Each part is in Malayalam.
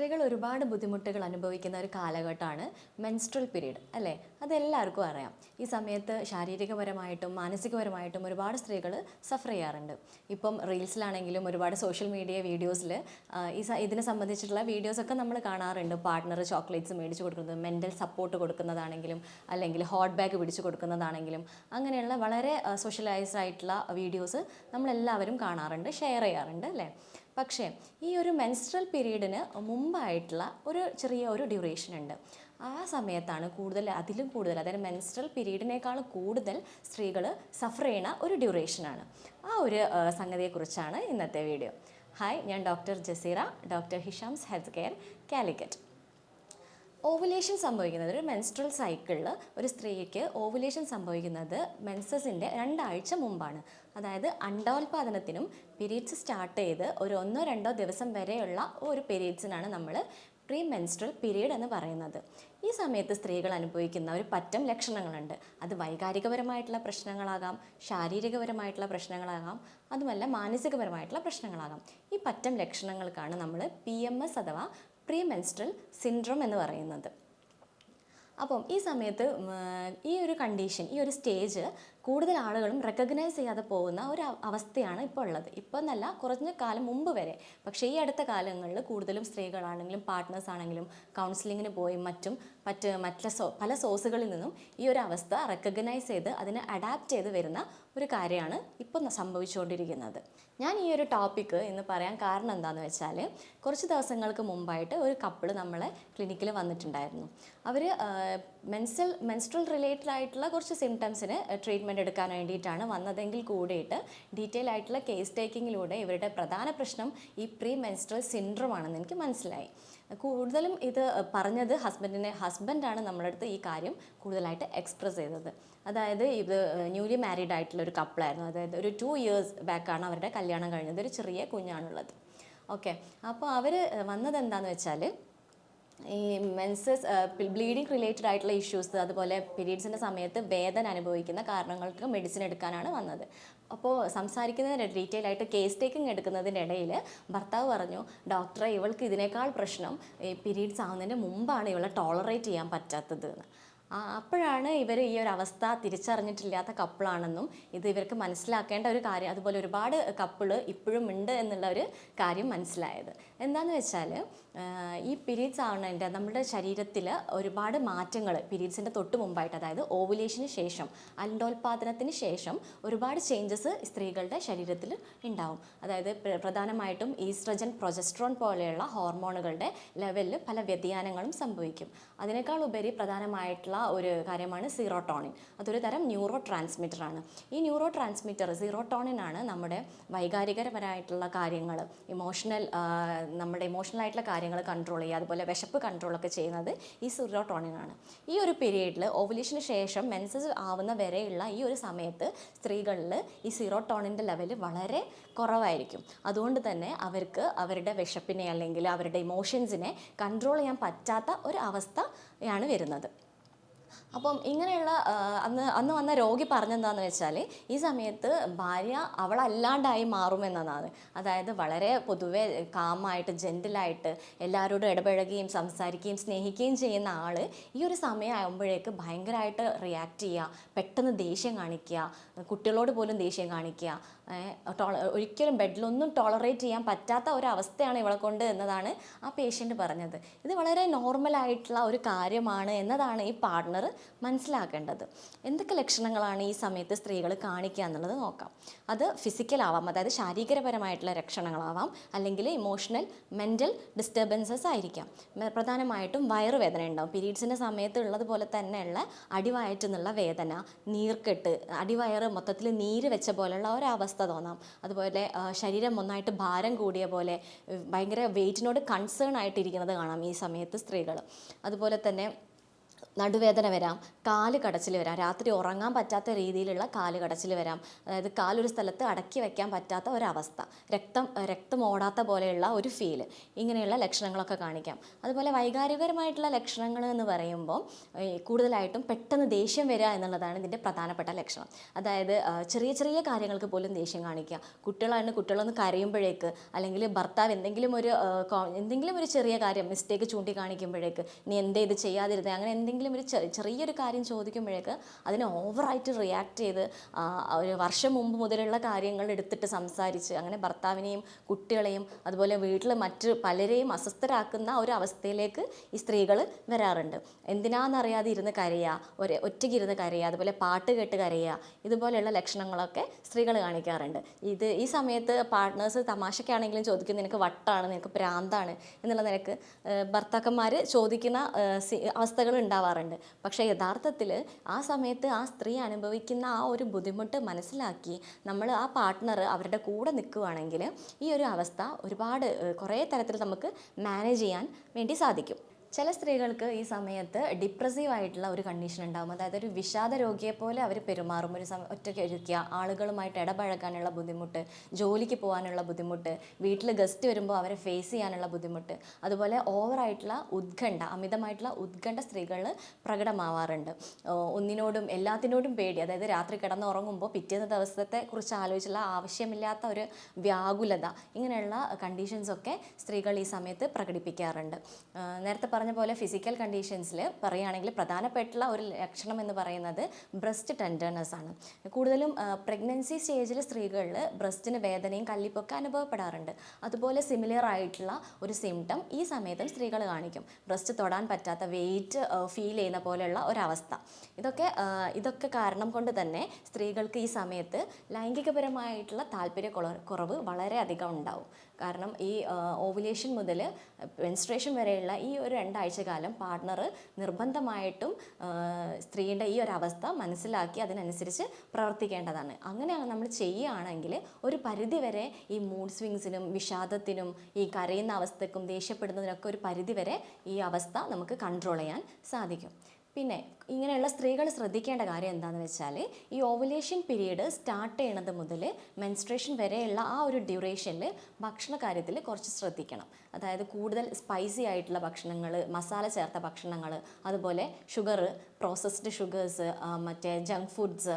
സ്ത്രീകൾ ഒരുപാട് ബുദ്ധിമുട്ടുകൾ അനുഭവിക്കുന്ന ഒരു കാലഘട്ടമാണ് മെൻസ്ട്രൽ പീരീഡ് അല്ലേ? അതെല്ലാവർക്കും അറിയാം. ഈ സമയത്ത് ശാരീരികപരമായിട്ടും മാനസികപരമായിട്ടും ഒരുപാട് സ്ത്രീകൾ സഫർ ചെയ്യാറുണ്ട്. ഇപ്പം റീൽസിലാണെങ്കിലും ഒരുപാട് സോഷ്യൽ മീഡിയ വീഡിയോസിൽ ഇതിനെ സംബന്ധിച്ചിട്ടുള്ള വീഡിയോസൊക്കെ നമ്മൾ കാണാറുണ്ട്. പാർട്ട്ണർ ചോക്ലേറ്റ്സ് മേടിച്ച് കൊടുക്കുന്നത്, മെൻ്റൽ സപ്പോർട്ട് കൊടുക്കുന്നതാണെങ്കിലും അല്ലെങ്കിൽ ഹോട്ട് ബാഗ് പിടിച്ച് കൊടുക്കുന്നതാണെങ്കിലും അങ്ങനെയുള്ള വളരെ സോഷ്യലൈസ്ഡ് ആയിട്ടുള്ള വീഡിയോസ് നമ്മളെല്ലാവരും കാണാറുണ്ട്, ഷെയർ ചെയ്യാറുണ്ട് അല്ലേ? പക്ഷേ ഈ ഒരു മെൻസ്ട്രൽ പീരീഡിന് മുമ്പായിട്ടുള്ള ഒരു ചെറിയ ഡ്യൂറേഷൻ ഉണ്ട്. ആ സമയത്താണ് അതിലും കൂടുതൽ അതായത് മെൻസ്ട്രൽ പീരീഡിനേക്കാൾ കൂടുതൽ സ്ത്രീകൾ സഫർ ചെയ്യണ ഒരു ഡ്യൂറേഷനാണ്. ആ ഒരു സംഗതിയെക്കുറിച്ചാണ് ഇന്നത്തെ വീഡിയോ. ഹായ്, ഞാൻ doctor Jaseera, doctor Hisham's health care, Calicut. Ovulation സംഭവിക്കുന്നത് ഒരു മെൻസ്ട്രൽ സൈക്കിളിൽ ഒരു സ്ത്രീക്ക് ഓവുലേഷൻ സംഭവിക്കുന്നത് മെൻസസിൻ്റെ 2 ആഴ്ച മുമ്പാണ്. അതായത് അണ്ഡോൽപാദനത്തിനും പീരീഡ്സ് സ്റ്റാർട്ട് ചെയ്ത് ഒരു 1-2 ദിവസം വരെയുള്ള ഒരു പീരീഡ്സിനാണ് നമ്മൾ പ്രീ മെൻസ്ട്രൽ പീരീഡ് എന്ന് പറയുന്നത്. ഈ സമയത്ത് സ്ത്രീകൾ അനുഭവിക്കുന്ന ഒരു പറ്റം ലക്ഷണങ്ങളുണ്ട്. അത് വൈകാരികപരമായിട്ടുള്ള പ്രശ്നങ്ങളാകാം, ശാരീരികപരമായിട്ടുള്ള പ്രശ്നങ്ങളാകാം, അതുമല്ല മാനസികപരമായിട്ടുള്ള പ്രശ്നങ്ങളാകാം. ഈ പറ്റം ലക്ഷണങ്ങൾക്കാണ് നമ്മൾ PMS അഥവാ പ്രീ മെൻസ്ട്രൽ സിൻഡ്രോം എന്ന് പറയുന്നത്. അപ്പം ഈ സമയത്ത് ഈ ഒരു കണ്ടീഷൻ, ഈ ഒരു സ്റ്റേജ് കൂടുതൽ ആളുകളും റെക്കഗ്നൈസ് ചെയ്യാതെ പോകുന്ന ഒരു അവസ്ഥയാണ് ഇപ്പോൾ ഉള്ളത്. ഇപ്പം എന്നല്ല, കുറഞ്ഞ കാലം മുമ്പ് വരെ. പക്ഷേ ഈ അടുത്ത കാലങ്ങളിൽ കൂടുതലും സ്ത്രീകളാണെങ്കിലും പാർട്ട്നേഴ്സ് ആണെങ്കിലും കൗൺസിലിങ്ങിന് പോയി പല സോഴ്സുകളിൽ നിന്നും ഈ ഒരു അവസ്ഥ റെക്കഗ്നൈസ് ചെയ്ത് അതിനെ അഡാപ്റ്റ് ചെയ്ത് വരുന്ന ഒരു കാര്യമാണ് ഇപ്പം സംഭവിച്ചുകൊണ്ടിരിക്കുന്നത്. ഞാൻ ഈ ഒരു ടോപ്പിക്ക് ഇന്ന് പറയാൻ കാരണം എന്താണെന്ന് വെച്ചാൽ, കുറച്ച് ദിവസങ്ങൾക്ക് മുമ്പായിട്ട് ഒരു കപ്പിള് നമ്മളെ ക്ലിനിക്കിൽ വന്നിട്ടുണ്ടായിരുന്നു. അവർ മെൻസ്ട്രൽ റിലേറ്റഡ് ആയിട്ടുള്ള കുറച്ച് സിംറ്റംസിന് ട്രീറ്റ്മെൻറ്റ് എടുക്കാൻ വേണ്ടിയിട്ടാണ് വന്നതെങ്കിൽ കൂടിയിട്ട് ഡീറ്റെയിൽ ആയിട്ടുള്ള കേസ് ടേക്കിങ്ങിലൂടെ ഇവരുടെ പ്രധാന പ്രശ്നം ഈ പ്രീ മെൻസ്ട്രൽ സിൻഡ്രോം ആണെന്ന് എനിക്ക് മനസ്സിലായി. കൂടുതലും ഇത് പറഞ്ഞത് ഹസ്ബൻഡാണ് നമ്മളടുത്ത് ഈ കാര്യം കൂടുതലായിട്ട് എക്സ്പ്രസ് ചെയ്തത്. അതായത് ഇത് ന്യൂലി മാരീഡ് ആയിട്ടുള്ള ഒരു കപ്പിളായിരുന്നു. അതായത് ഒരു 2 years ബാക്കാണ് അവരുടെ കല്യാണം കഴിഞ്ഞത്. ഒരു ചെറിയ കുഞ്ഞാണുള്ളത്. ഓക്കെ, അപ്പോൾ അവർ വന്നത് എന്താണെന്ന് വെച്ചാൽ, ഈ ബ്ലീഡിങ് റിലേറ്റഡ് ആയിട്ടുള്ള ഇഷ്യൂസ്, അതുപോലെ പീരീഡ്സിൻ്റെ സമയത്ത് വേദന അനുഭവിക്കുന്ന കാരണങ്ങൾക്ക് മെഡിസിൻ എടുക്കാനാണ് വന്നത്. അപ്പോൾ സംസാരിക്കുന്നതിന് ഡീറ്റെയിൽ ആയിട്ട് കേസ് ടേക്കിംഗ് എടുക്കുന്നതിൻ്റെ ഇടയിൽ ഭർത്താവ് പറഞ്ഞു, ഡോക്ടറെ, ഇവൾക്ക് ഇതിനേക്കാൾ പ്രശ്നം ഈ പീരീഡ്സ് ആവുന്നതിന് മുമ്പാണ് ഇവളെ ടോളറേറ്റ് ചെയ്യാൻ പറ്റാത്തത് എന്ന്. അപ്പോഴാണ് ഇവർ ഈ ഒരു അവസ്ഥ തിരിച്ചറിഞ്ഞിട്ടില്ലാത്ത കപ്പിളാണെന്നും ഇത് ഇവർക്ക് മനസ്സിലാക്കേണ്ട ഒരു കാര്യം, അതുപോലെ ഒരുപാട് കപ്പിള് ഇപ്പോഴും ഉണ്ട് എന്നുള്ള ഒരു കാര്യം മനസ്സിലായത്. എന്താണെന്ന് വെച്ചാൽ, ഈ പീരീഡ്സ് ആവുന്നതിൻ്റെ നമ്മുടെ ശരീരത്തിൽ ഒരുപാട് മാറ്റങ്ങൾ പീരീഡ്സിൻ്റെ തൊട്ട് മുമ്പായിട്ട്, അതായത് ഓവുലേഷന് ശേഷം, അണ്ഡോൽപാദനത്തിന് ശേഷം ഒരുപാട് ചേഞ്ചസ് സ്ത്രീകളുടെ ശരീരത്തിൽ ഉണ്ടാവും. അതായത് പ്രധാനമായിട്ടും ഈസ്ട്രജൻ, പ്രൊജസ്ട്രോൺ പോലെയുള്ള ഹോർമോണുകളുടെ ലെവലിൽ പല വ്യതിയാനങ്ങളും സംഭവിക്കും. അതിനേക്കാൾ ഉപരി പ്രധാനമായിട്ടുള്ള ഒരു കാര്യമാണ് സീറോട്ടോണിൻ. അതൊരു തരം ന്യൂറോ ട്രാൻസ്മിറ്ററാണ്. ഈ ന്യൂറോ ട്രാൻസ്മിറ്റർ സീറോട്ടോണിനാണ് നമ്മുടെ വൈകാരികപരമായിട്ടുള്ള കാര്യങ്ങൾ, നമ്മുടെ ഇമോഷണലായിട്ടുള്ള കാര്യങ്ങൾ കൺട്രോൾ ചെയ്യുക, അതുപോലെ വിശപ്പ് കൺട്രോളൊക്കെ ചെയ്യുന്നത് ഈ സീറോട്ടോണിനാണ്. ഈ ഒരു പീരീഡിൽ ഓവുലേഷന് ശേഷം മെൻസസ് ആവുന്ന വരെയുള്ള ഈ ഒരു സമയത്ത് സ്ത്രീകളിൽ ഈ സീറോട്ടോണിൻ്റെ ലെവൽ വളരെ കുറവായിരിക്കും. അതുകൊണ്ട് തന്നെ അവർക്ക് അവരുടെ വിശപ്പിനെ അല്ലെങ്കിൽ അവരുടെ ഇമോഷൻസിനെ കൺട്രോൾ ചെയ്യാൻ പറ്റാത്ത ഒരു അവസ്ഥയാണ് വരുന്നത്. അപ്പം ഇങ്ങനെയുള്ള അന്ന് വന്ന രോഗി പറഞ്ഞെന്താണെന്ന് വെച്ചാൽ, ഈ സമയത്ത് ഭാര്യ അവളല്ലാണ്ടായി മാറുമെന്നതാണ്. അതായത് വളരെ പൊതുവെ കാമായിട്ട് ജെൻറ്റിലായിട്ട് എല്ലാവരോടും ഇടപഴകുകയും സംസാരിക്കുകയും സ്നേഹിക്കുകയും ചെയ്യുന്ന ആൾ ഈ ഒരു സമയമാകുമ്പോഴേക്ക് ഭയങ്കരമായിട്ട് റിയാക്ട് ചെയ്യുക, പെട്ടെന്ന് ദേഷ്യം കാണിക്കുക, കുട്ടികളോട് പോലും ദേഷ്യം കാണിക്കുക, ഒരിക്കലും ബെഡിലൊന്നും ടോളറേറ്റ് ചെയ്യാൻ പറ്റാത്ത ഒരവസ്ഥയാണ് ഇവളെ കൊണ്ട് എന്നതാണ് ആ പേഷ്യൻ്റ് പറഞ്ഞത്. ഇത് വളരെ നോർമലായിട്ടുള്ള ഒരു കാര്യമാണ് എന്നതാണ് ഈ പാർട്ട്ണർ മനസ്സിലാക്കേണ്ടത്. എന്തൊക്കെ ലക്ഷണങ്ങളാണ് ഈ സമയത്ത് സ്ത്രീകൾ കാണിക്കുക എന്നുള്ളത് നോക്കാം. അത് ഫിസിക്കലാവാം, അതായത് ശാരീരികപരമായിട്ടുള്ള ലക്ഷണങ്ങളാവാം, അല്ലെങ്കിൽ ഇമോഷണൽ, മെൻ്റൽ ഡിസ്റ്റർബൻസസ് ആയിരിക്കാം. പ്രധാനമായിട്ടും വയറുവേദന ഉണ്ടാവും. പീരീഡ്സിൻ്റെ സമയത്ത് ഉള്ളതുപോലെ തന്നെയുള്ള അടിവയറ്റിൽ വേദന, നീർക്കെട്ട്, അടിവയറ് മൊത്തത്തിൽ നീര് വെച്ച പോലെയുള്ള ഒരവസ്ഥ തോന്നാം. അതുപോലെ ശരീരം ഒന്നായിട്ട് ഭാരം കൂടിയ പോലെ ഭയങ്കര വെയിറ്റിനോട് കൺസേൺ ആയിട്ടിരിക്കുന്നത് കാണാം ഈ സമയത്ത് സ്ത്രീകൾ. അതുപോലെ തന്നെ നടുവേദന വരാം, കാല് കടച്ചിൽ വരാം, രാത്രി ഉറങ്ങാൻ പറ്റാത്ത രീതിയിലുള്ള കാല് കടച്ചിൽ വരാം, അതായത് കാലൊരു സ്ഥലത്ത് അടക്കി വെക്കാൻ പറ്റാത്ത ഒരവസ്ഥ, രക്തം ഓടാത്ത പോലെയുള്ള ഒരു ഫീല്, ഇങ്ങനെയുള്ള ലക്ഷണങ്ങളൊക്കെ കാണിക്കാം. അതുപോലെ വൈകാരികപരമായിട്ടുള്ള ലക്ഷണങ്ങൾ എന്ന് പറയുമ്പോൾ കൂടുതലായിട്ടും പെട്ടെന്ന് ദേഷ്യം വരിക എന്നുള്ളതാണ് ഇതിൻ്റെ പ്രധാനപ്പെട്ട ലക്ഷണം. അതായത് ചെറിയ ചെറിയ കാര്യങ്ങൾക്ക് പോലും ദേഷ്യം കാണിക്കുക. കുട്ടികളൊന്ന് കരയുമ്പോഴേക്ക്, അല്ലെങ്കിൽ ഭർത്താവ് എന്തെങ്കിലും ഒരു ചെറിയ കാര്യം മിസ്റ്റേക്ക് ചൂണ്ടിക്കാണിക്കുമ്പോഴേക്ക്, നീ എന്തേ ഇത് ചെയ്യാതിരുന്നത്, അങ്ങനെ എന്തെങ്കിലും ഒരു ചെറിയൊരു കാര്യം ചോദിക്കുമ്പോഴേക്ക് അതിനെ ഓവറായിട്ട് റിയാക്ട് ചെയ്ത് ഒരു വർഷം മുമ്പ് മുതലുള്ള കാര്യങ്ങൾ എടുത്തിട്ട് സംസാരിച്ച് അങ്ങനെ ഭർത്താവിനെയും കുട്ടികളെയും അതുപോലെ വീട്ടിൽ മറ്റ് പലരെയും അസ്വസ്ഥരാക്കുന്ന ഒരു അവസ്ഥയിലേക്ക് ഈ സ്ത്രീകൾ വരാറുണ്ട്. എന്തിനാണെന്നറിയാതെ ഇരുന്ന് കരയുക, ഒറ്റയ്ക്ക് ഇരുന്ന് കരയുക, അതുപോലെ പാട്ട് കേട്ട് കരയുക, ഇതുപോലെയുള്ള ലക്ഷണങ്ങളൊക്കെ സ്ത്രീകൾ കാണിക്കാറുണ്ട്. ഈ സമയത്ത് പാർട്ട്നേഴ്സ് തമാശക്കാണെങ്കിലും ചോദിക്കും, നിനക്ക് വട്ടാണ്, നിനക്ക് പ്രാന്താണ് എന്നുള്ള നിലക്ക് ഭർത്താക്കന്മാർ ചോദിക്കുന്ന അവസ്ഥകൾ ഉണ്ടാവാറുണ്ട്. പക്ഷേ യഥാർത്ഥത്തിൽ ആ സമയത്ത് ആ സ്ത്രീ അനുഭവിക്കുന്ന ആ ഒരു ബുദ്ധിമുട്ട് മനസ്സിലാക്കി നമ്മൾ ആ പാർട്ട്ണർ അവരുടെ കൂടെ നിൽക്കുകയാണെങ്കിൽ ഈ ഒരു അവസ്ഥ കുറേ തരത്തിൽ നമുക്ക് മാനേജ് ചെയ്യാൻ വേണ്ടി സാധിക്കും. ചില സ്ത്രീകൾക്ക് ഈ സമയത്ത് ഡിപ്രസീവ് ആയിട്ടുള്ള ഒരു കണ്ടീഷൻ ഉണ്ടാകും. അതായത് ഒരു വിഷാദ രോഗിയെ പോലെ അവർ പെരുമാറും. ഒറ്റയ്ക്ക് ഇരിക്കുക, ആളുകളുമായിട്ട് ഇടപഴകാനുള്ള ബുദ്ധിമുട്ട്, ജോലിക്ക് പോകാനുള്ള ബുദ്ധിമുട്ട്, വീട്ടിൽ ഗസ്റ്റ് വരുമ്പോൾ അവരെ ഫേസ് ചെയ്യാനുള്ള ബുദ്ധിമുട്ട്, അതുപോലെ ഓവറായിട്ടുള്ള അമിതമായിട്ടുള്ള ഉത്കണ്ഠ സ്ത്രീകളിൽ പ്രകടമാവാറുണ്ട്. ഒന്നിനോടും എല്ലാത്തിനോടും പേടി, അതായത് രാത്രി കിടന്നുറങ്ങുമ്പോൾ പിറ്റേന്ന് ദിവസത്തെ കുറിച്ച് ആലോചിച്ചുള്ള ആവശ്യമില്ലാത്ത ഒരു വ്യാകുലത, ഇങ്ങനെയുള്ള കണ്ടീഷൻസൊക്കെ സ്ത്രീകൾ ഈ സമയത്ത് പ്രകടിപ്പിക്കാറുണ്ട്. നേരത്തെ പറഞ്ഞ പോലെ ഫിസിക്കൽ കണ്ടീഷൻസിൽ പറയുകയാണെങ്കിൽ പ്രധാനപ്പെട്ടുള്ള ഒരു ലക്ഷണം എന്ന് പറയുന്നത് ബ്രസ്റ്റ് ടെൻഡർനെസ് ആണ്. കൂടുതലും പ്രഗ്നൻസി സ്റ്റേജിൽ സ്ത്രീകളിൽ ബ്രസ്റ്റിന് വേദനയും കല്ലിപ്പൊക്കെ അനുഭവപ്പെടാറുണ്ട്. അതുപോലെ സിമിലർ ആയിട്ടുള്ള ഒരു സിംറ്റം ഈ സമയത്തും സ്ത്രീകൾ കാണിക്കും. ബ്രസ്റ്റ് തൊടാൻ പറ്റാത്ത, വെയിറ്റ് ഫീൽ ചെയ്യുന്ന പോലെയുള്ള ഒരവസ്ഥ. ഇതൊക്കെ കാരണം കൊണ്ട് തന്നെ സ്ത്രീകൾക്ക് ഈ സമയത്ത് ലൈംഗികപരമായിട്ടുള്ള താല്പര്യക്കുറവ് വളരെയധികം ഉണ്ടാവും. കാരണം ഈ ഓവുലേഷൻ മുതൽ മെൻസ്ട്രേഷൻ വരെയുള്ള ഈ ഒരു 2 ആഴ്ച കാലം പാർട്ട്ണർ നിർബന്ധമായിട്ടും സ്ത്രീയുടെ ഈ ഒരു അവസ്ഥ മനസ്സിലാക്കി അതിനനുസരിച്ച് പ്രവർത്തിക്കേണ്ടതാണ്. അങ്ങനെ നമ്മൾ ചെയ്യുകയാണെങ്കിൽ ഒരു പരിധിവരെ ഈ മൂഡ് സ്വിങ്സിനും വിഷാദത്തിനും ഈ കരയുന്ന അവസ്ഥക്കും ദേഷ്യപ്പെടുന്നതിനൊക്കെ ഒരു പരിധിവരെ ഈ അവസ്ഥ നമുക്ക് കൺട്രോൾ ചെയ്യാൻ സാധിക്കും. പിന്നെ ഇങ്ങനെയുള്ള സ്ത്രീകൾ ശ്രദ്ധിക്കേണ്ട കാര്യം എന്താണെന്ന് വെച്ചാൽ ഈ ഓവുലേഷൻ പീരീഡ് സ്റ്റാർട്ട് ചെയ്യണത് മുതൽ മെൻസ്ട്രേഷൻ വരെയുള്ള ആ ഒരു ഡ്യൂറേഷനിൽ ഭക്ഷണ കാര്യത്തിൽ കുറച്ച് ശ്രദ്ധിക്കണം. അതായത് കൂടുതൽ സ്പൈസി ആയിട്ടുള്ള ഭക്ഷണങ്ങൾ, മസാല ചേർത്ത ഭക്ഷണങ്ങൾ, അതുപോലെ പ്രോസസ്ഡ് ഷുഗേഴ്സ്, മറ്റേ ജങ്ക് ഫുഡ്സ്,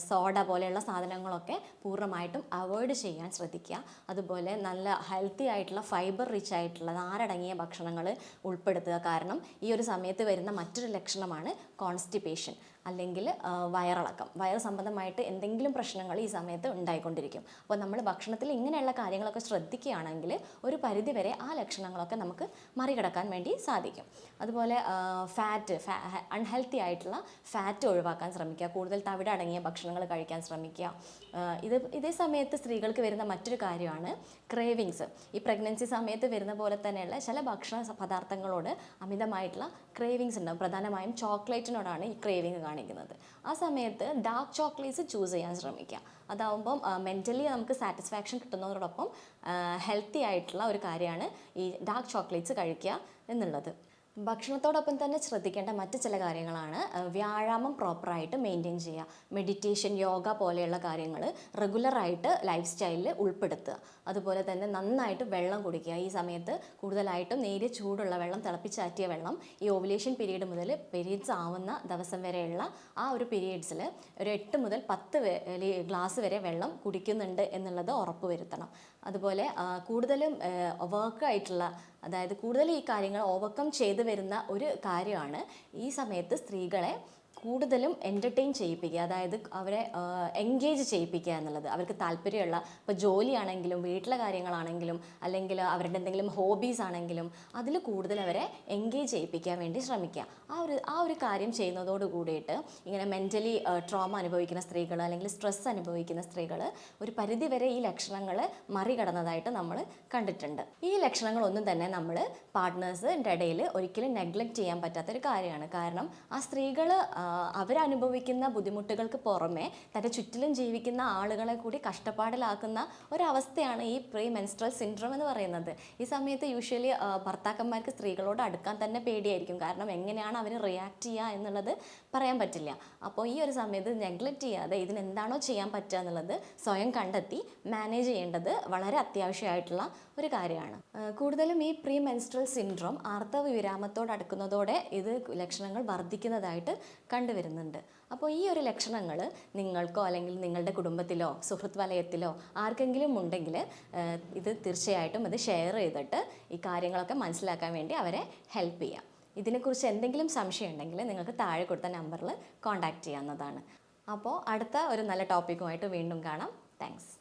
സോഡ പോലെയുള്ള സാധനങ്ങളൊക്കെ പൂർണ്ണമായിട്ടും അവോയ്ഡ് ചെയ്യാൻ ശ്രദ്ധിക്കുക. അതുപോലെ നല്ല ഹെൽത്തി ആയിട്ടുള്ള ഫൈബർ റിച്ച് ആയിട്ടുള്ള നാരടങ്ങിയ ഭക്ഷണങ്ങൾ ഉൾപ്പെടുത്തുക. കാരണം ഈ ഒരു സമയത്ത് വരുന്ന മറ്റൊരു ലക്ഷണമാണ് കോൺസ്റ്റിപ്പേഷൻ, അല്ലെങ്കിൽ വയറിളക്കം. വയറ് സംബന്ധമായിട്ട് എന്തെങ്കിലും പ്രശ്നങ്ങൾ ഈ സമയത്ത് ഉണ്ടായിക്കൊണ്ടിരിക്കും. അപ്പോൾ നമ്മൾ ഭക്ഷണത്തിൽ ഇങ്ങനെയുള്ള കാര്യങ്ങളൊക്കെ ശ്രദ്ധിക്കുകയാണെങ്കിൽ ഒരു പരിധിവരെ ആ ലക്ഷണങ്ങളൊക്കെ നമുക്ക് മറികടക്കാൻ വേണ്ടി സാധിക്കും. അതുപോലെ അൺഹെൽത്തി ആയിട്ടുള്ള ഫാറ്റ് ഒഴിവാക്കാൻ ശ്രമിക്കുക. കൂടുതൽ തവിട് അടങ്ങിയ ഭക്ഷണങ്ങൾ കഴിക്കാൻ ശ്രമിക്കുക. ഇതേ സമയത്ത് സ്ത്രീകൾക്ക് വരുന്ന മറ്റൊരു കാര്യമാണ് ക്രേവിങ്സ്. ഈ പ്രഗ്നൻസി സമയത്ത് വരുന്ന പോലെ തന്നെയുള്ള ചില ഭക്ഷണ പദാർത്ഥങ്ങളോട് അമിതമായിട്ടുള്ള ക്രേവിങ്സ് ഉണ്ടാകും. പ്രധാനമായും ചോക്ലേറ്റിനോടാണ് ഈ ക്രേവിങ് കാണിക്കുന്നത്. ആ സമയത്ത് ഡാർക്ക് ചോക്ലേറ്റ്സ് ചൂസ് ചെയ്യാൻ ശ്രമിക്കുക. അതാവുമ്പം മെൻ്റലി നമുക്ക് സാറ്റിസ്ഫാക്ഷൻ കിട്ടുന്നതോടൊപ്പം ഹെൽത്തി ആയിട്ടുള്ള ഒരു കാര്യമാണ് ഈ ഡാർക്ക് ചോക്ലേറ്റ്സ് കഴിക്കുക എന്നുള്ളത്. ഭക്ഷണത്തോടൊപ്പം തന്നെ ശ്രദ്ധിക്കേണ്ട മറ്റ് ചില കാര്യങ്ങളാണ് വ്യായാമം പ്രോപ്പറായിട്ട് മെയിൻറ്റെയിൻ ചെയ്യുക. മെഡിറ്റേഷൻ, യോഗ പോലെയുള്ള കാര്യങ്ങൾ റെഗുലറായിട്ട് ലൈഫ് സ്റ്റൈലിൽ ഉൾപ്പെടുത്തുക. അതുപോലെ തന്നെ നന്നായിട്ട് വെള്ളം കുടിക്കുക. ഈ സമയത്ത് കൂടുതലായിട്ടും നേരിയ ചൂടുള്ള വെള്ളം, തിളപ്പിച്ചാറ്റിയ വെള്ളം ഈ ഓവുലേഷൻ പീരീഡ് മുതൽ പീരീഡ്സ് ആവുന്ന ദിവസം വരെയുള്ള ആ ഒരു പീരീഡ്സിൽ ഒരു 8 മുതൽ 10 ഗ്ലാസ് വരെ വെള്ളം കുടിക്കുന്നുണ്ട് എന്നുള്ളത് ഉറപ്പുവരുത്തണം. അതുപോലെ കൂടുതലും അതായത് കൂടുതൽ ഈ കാര്യങ്ങൾ ഓവർകം ചെയ്ത് വരുന്ന ഒരു കാര്യമാണ് ഈ സമയത്ത് സ്ത്രീകളെ കൂടുതലും എൻ്റർടൈൻ ചെയ്യിപ്പിക്കുക. അതായത് അവരെ എൻഗേജ് ചെയ്യിപ്പിക്കുക എന്നുള്ളത്. അവർക്ക് താല്പര്യമുള്ള, ഇപ്പോൾ ജോലിയാണെങ്കിലും വീട്ടിലെ കാര്യങ്ങളാണെങ്കിലും അല്ലെങ്കിൽ അവരുടെ എന്തെങ്കിലും ഹോബീസ് ആണെങ്കിലും അതിൽ കൂടുതൽ അവരെ എൻഗേജ് ചെയ്യിപ്പിക്കാൻ വേണ്ടി ശ്രമിക്കുക. ആ ഒരു കാര്യം ചെയ്യുന്നതോട് കൂടിയിട്ട് ഇങ്ങനെ മെൻ്റലി ട്രോമ അനുഭവിക്കുന്ന സ്ത്രീകൾ അല്ലെങ്കിൽ സ്ട്രെസ് അനുഭവിക്കുന്ന സ്ത്രീകൾ ഒരു പരിധിവരെ ഈ ലക്ഷണങ്ങൾ മറികടന്നതായിട്ട് നമ്മൾ കണ്ടിട്ടുണ്ട്. ഈ ലക്ഷണങ്ങളൊന്നും തന്നെ നമ്മൾ പാർട്ട്നേഴ്സിൻ്റെ ഇടയിൽ ഒരിക്കലും നെഗ്ലക്റ്റ് ചെയ്യാൻ പറ്റാത്തൊരു കാര്യമാണ്. കാരണം ആ സ്ത്രീകൾ അവരനുഭവിക്കുന്ന ബുദ്ധിമുട്ടുകൾക്ക് പുറമെ തൻ്റെ ചുറ്റിലും ജീവിക്കുന്ന ആളുകളെ കൂടി കഷ്ടപ്പാടിലാക്കുന്ന ഒരവസ്ഥയാണ് ഈ പ്രീ മെൻസ്ട്രൽ സിൻഡ്രോം എന്ന് പറയുന്നത്. ഈ സമയത്ത് യൂഷ്വലി ഭർത്താക്കന്മാർക്ക് സ്ത്രീകളോട് അടുക്കാൻ തന്നെ പേടിയായിരിക്കും. കാരണം എങ്ങനെയാണ് അവർ റിയാക്ട് ചെയ്യുക എന്നുള്ളത് പറയാൻ പറ്റില്ല. അപ്പോൾ ഈ ഒരു സമയത്ത് നെഗ്ലക്റ്റ് ചെയ്യാതെ ഇതിനെന്താണോ ചെയ്യാൻ പറ്റുക എന്നുള്ളത് സ്വയം കണ്ടെത്തി മാനേജ് ചെയ്യേണ്ടത് വളരെ അത്യാവശ്യമായിട്ടുള്ള ഒരു കാര്യമാണ്. കൂടുതലും ഈ പ്രീ മെൻസ്ട്രൽ സിൻഡ്രോം ആർത്തവ വിരാമത്തോട് അടുക്കുന്നതോടെ ഇത് ലക്ഷണങ്ങൾ വർദ്ധിക്കുന്നതായിട്ട് കണ്ടുവരുന്നുണ്ട്. അപ്പോൾ ഈ ഒരു ലക്ഷണങ്ങൾ നിങ്ങൾക്കോ അല്ലെങ്കിൽ നിങ്ങളുടെ കുടുംബത്തിലോ സുഹൃത്ത് വലയത്തിലോ ആർക്കെങ്കിലും ഉണ്ടെങ്കിൽ ഇത് തീർച്ചയായിട്ടും ഇത് ഷെയർ ചെയ്തിട്ട് ഈ കാര്യങ്ങളൊക്കെ മനസ്സിലാക്കാൻ വേണ്ടി അവരെ ഹെൽപ്പ് ചെയ്യാം. ഇതിനെക്കുറിച്ച് എന്തെങ്കിലും സംശയം ഉണ്ടെങ്കിൽ നിങ്ങൾക്ക് താഴെ കൊടുത്ത നമ്പറിൽ കോൺടാക്റ്റ് ചെയ്യാവുന്നതാണ്. അപ്പോൾ അടുത്ത ഒരു നല്ല ടോപ്പിക്കുമായിട്ട് വീണ്ടും കാണാം. താങ്ക്സ്.